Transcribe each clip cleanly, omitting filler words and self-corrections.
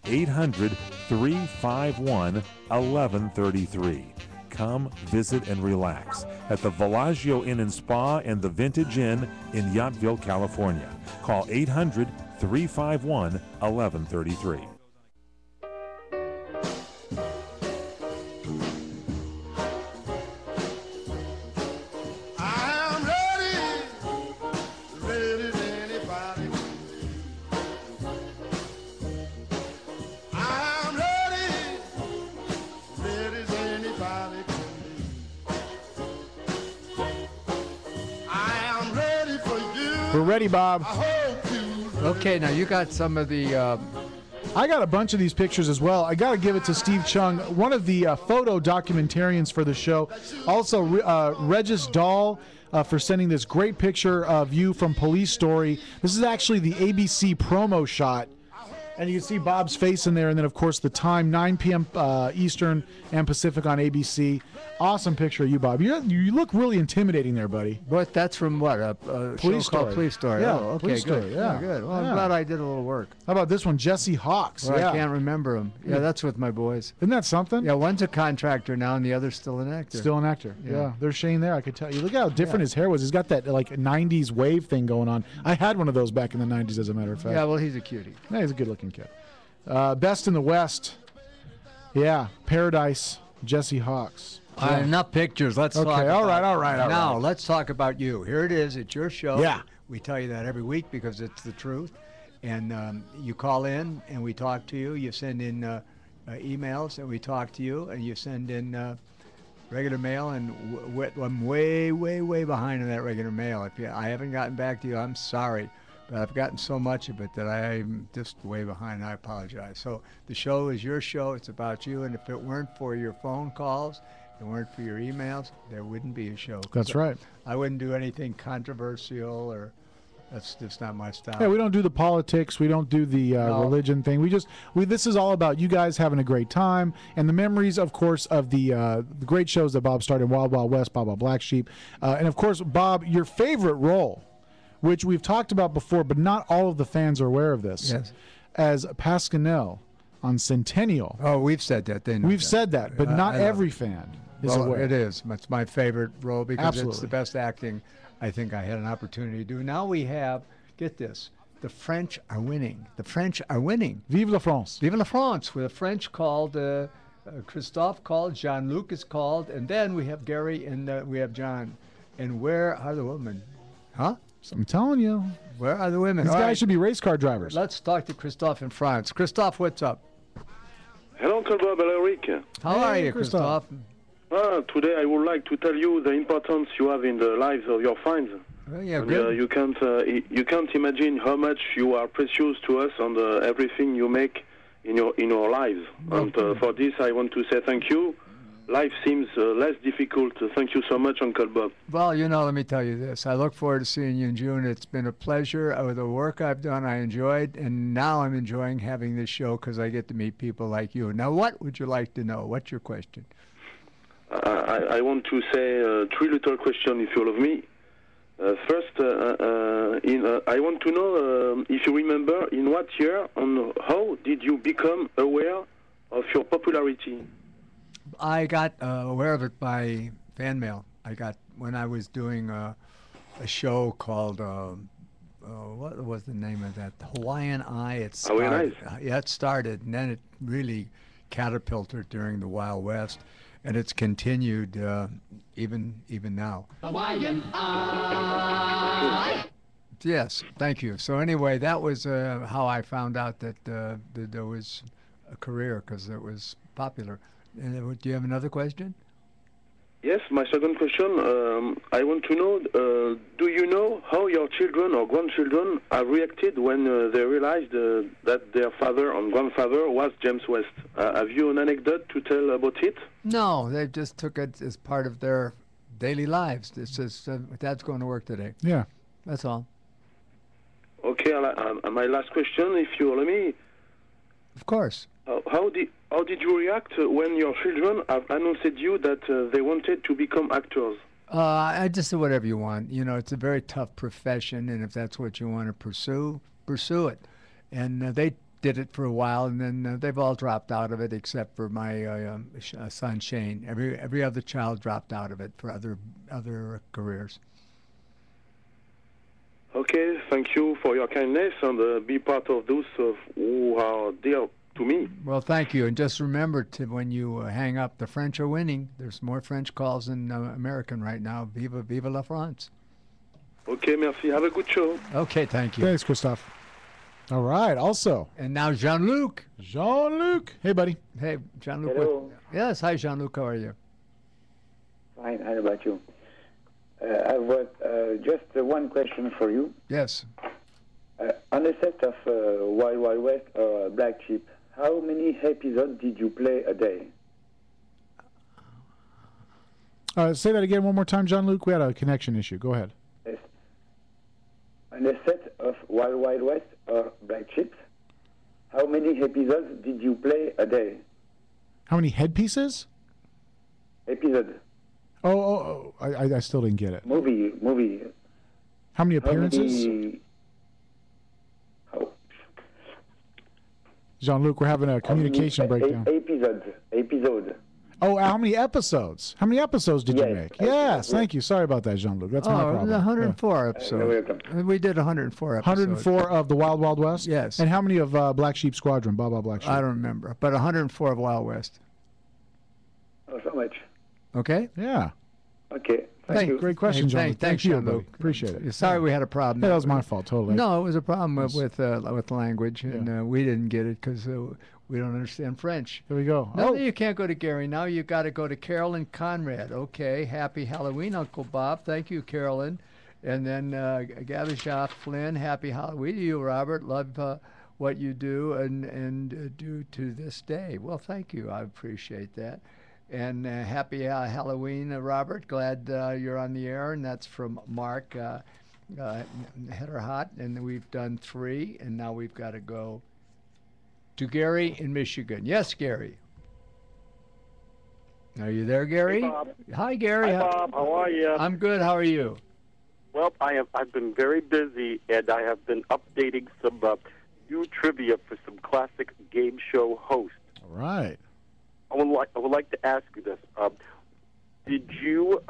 800-351-1133. Come visit and relax at the Villaggio Inn and Spa and the Vintage Inn in Yountville, California. Call 800-351-1133. We're ready, Bob. Okay, now you got some of the... I got a bunch of these pictures as well. I got to give it to Steve Chung, one of the photo documentarians for the show. Also, Regis Dahl for sending this great picture of you from Police Story. This is actually the ABC promo shot. And you can see Bob's face in there, and then, of course, the time, 9 p.m. Eastern and Pacific on ABC. Awesome picture of you, Bob. You look really intimidating there, buddy. What? That's from what? A Police show called Story. Police Story. Yeah, Oh, okay, Police good. Story, yeah. Good. Well, Yeah. I'm glad I did a little work. How about this one, Jesse Hawks? Well, yeah. I can't remember him. Yeah, that's with my boys. Isn't that something? Yeah, one's a contractor now, and the other's still an actor. Still an actor. Yeah. There's Shane there. I could tell you. Look how different his hair was. He's got that like 90s wave thing going on. I had one of those back in the 90s, as a matter of fact. Yeah, well, he's a cutie. Yeah, he's a good-looking kid. Best in the West. Yeah, Paradise, Jesse Hawks. Enough pictures. Let's talk about all right. Now, let's talk about you. Here it is. It's your show. Yeah. We tell you that every week because it's the truth. And you call in, and we talk to you. You send in emails, and we talk to you. And you send in regular mail, and I'm way, way, way behind in that regular mail. If I haven't gotten back to you, I'm sorry. But I've gotten so much of it that I'm just way behind. I apologize. So the show is your show. It's about you. And if it weren't for your phone calls, if it weren't for your emails, there wouldn't be a show. That's right. I wouldn't do anything controversial, or that's just not my style. Yeah, we don't do the politics. We don't do the religion thing. This is all about you guys having a great time and the memories, of course, of the great shows that Bob started, Wild Wild West, Bob Black Sheep, and of course, Bob, your favorite role, which we've talked about before, but not all of the fans are aware of this. Yes. As Pasquinel on Centennial. Oh, we've said that. We've said that, but not every fan is aware. It is. It's my favorite role because it's Absolutely. the best acting I think I had an opportunity to do. Now we have, get this, the French are winning. The French are winning. Vive la France. Vive la France. With the French called, Christophe called, Jean-Luc is called, and then we have Gary and we have John. And where are the women? Huh? I'm telling you. Where are the women? These All guys right. should be race car drivers. Let's talk to Christophe in France. Christophe, what's up? Hello, Uncle Bob and Eric. How are you, Christophe? Christophe? Today I would like to tell you the importance you have in the lives of your fans. Well, yeah, And, good. you can't imagine how much you are precious to us and everything you make in your lives. And for this I want to say thank you. Life seems less difficult. Thank you so much, Uncle Bob. Well, let me tell you this. I look forward to seeing you in June. It's been a pleasure. The work I've done, I enjoyed, and now I'm enjoying having this show because I get to meet people like you. Now, what would you like to know? What's your question? I want to say 3 little questions, if you love me. First, I want to know if you remember in what year and how did you become aware of your popularity? I got aware of it by fan mail. I got when I was doing a show called what was the name of that? Hawaiian Eye. It started, yeah, it started, and then it really catapulted during the Wild West, and it's continued even now. Hawaiian Eye. Yes, thank you. So anyway, that was how I found out that there was a career because it was popular. And, do you have another question? Yes, my second question, I want to know, do you know how your children or grandchildren have reacted when they realized that their father and grandfather was James West? Have you an anecdote to tell about it? No, they just took it as part of their daily lives. It's just, Dad's going to work today. Yeah. That's all. Okay, my last question, if you allow me. Of course. How did you react when your children have announced you that they wanted to become actors? I just said whatever you want. It's a very tough profession, and if that's what you want to pursue it. And they did it for a while, and then they've all dropped out of it except for my son Shane. Every other child dropped out of it for other careers. Okay, thank you for your kindness and be part of those who are dear to me. Well, thank you, and just remember to when you hang up, the French are winning. There's more French calls than American right now. Vive la France. Okay, merci. Have a good show. Okay, thank you. Thanks, Christophe. All right, also. And now Jean-Luc. Jean-Luc. Hey, buddy. Hey, Jean-Luc. Hello. Yes, hi, Jean-Luc. How are you? Fine. How about you? I've got just one question for you. Yes. On a set of Wild Wild West or Black Sheep, how many episodes did you play a day? Say that again one more time, Jean-Luc. We had a connection issue. Go ahead. Yes. On a set of Wild Wild West or Black Sheep, how many episodes did you play a day? How many headpieces? Episode. Oh, I still didn't get it. Movie. How many appearances? Jean-Luc, we're having a communication breakdown. Episode. Oh, how many episodes? How many episodes did you Yes, make? I- Yes, thank you. Sorry about that, Jean-Luc. That's my Oh, problem. 104 You're episodes. welcome. We did 104 Yeah. episodes. 104 of the Wild Wild West? Yes. And how many of Black Sheep Squadron, Baba Black Sheep? I don't remember, but 104 of Wild West. Oh, so much. Okay? Yeah. Okay. Thank you. Great question, Jean-Luc. Thanks, Thank you, Jean-Luc. buddy. Appreciate it. Sorry we had a problem. Yeah, that was my fault, totally. No, it was a problem with language, and we didn't get it because we don't understand French. Here we go. No, you can't go to Gary now. You got to go to Carolyn Conrad. Okay, happy Halloween, Uncle Bob. Thank you, Carolyn. And then Gabisha Flynn, happy Halloween to you, Robert. Love what you do and do to this day. Well, thank you. I appreciate that. And happy Halloween, Robert. Glad you're on the air. And that's from Mark Hedderhot. And we've done 3, and now we've got to go to Gary in Michigan. Yes, Gary. Are you there, Gary? Hey, Bob. Hi, Gary. Hi, Bob. How are you? I'm good. How are you? Well, I've been very busy, and I have been updating some new trivia for some classic game show hosts. All right. I would like to ask you this: did you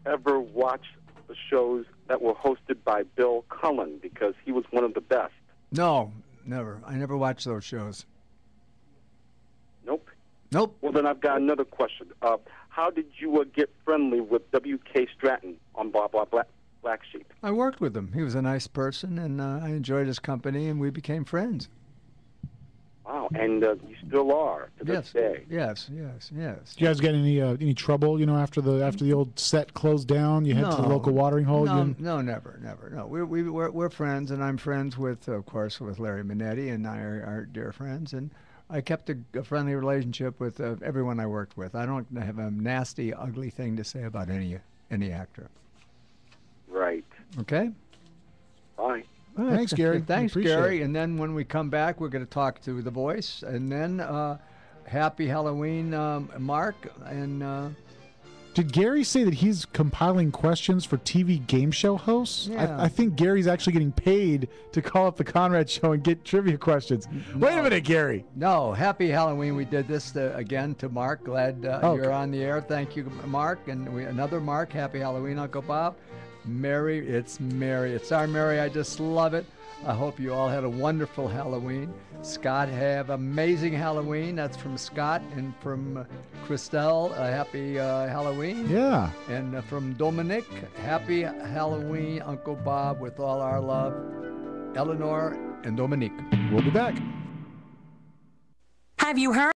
ever watch the shows that were hosted by Bill Cullen? Because he was one of the best. No, never. I never watched those shows. Nope. Nope. Well, then I've got another question. How did you get friendly with W.K. Stratton on Black Sheep? I worked with him. He was a nice person, and I enjoyed his company, and we became friends. Wow, and you still are to this day. Yes. Did you guys get any trouble? After the old set closed down, you head to the local watering hole. No, never. No, we're friends, and I'm friends with, of course, with Larry Minetti, and I are dear friends, and I kept a friendly relationship with everyone I worked with. I don't have a nasty, ugly thing to say about any actor. Right. Okay. Bye. All right. Thanks, Gary. Thanks, Appreciate Gary. it. And then when we come back, we're going to talk to The Voice, and then happy Halloween, Mark. And Did Gary say that he's compiling questions for TV game show hosts? Yeah. I think Gary's actually getting paid to call up the Conrad Show and get trivia questions. Wait a minute, Gary. no, happy Halloween. We did this again to Mark. Glad you're on the air. Thank you, Mark. And another Mark. Happy Halloween, Uncle Bob. Mary, it's Mary. It's our Mary. I just love it. I hope you all had a wonderful Halloween. Scott, have amazing Halloween. That's from Scott, and from Christelle, happy Halloween. Yeah. And from Dominic, happy Halloween, Uncle Bob, with all our love. Eleanor and Dominique. We'll be back. Have you heard?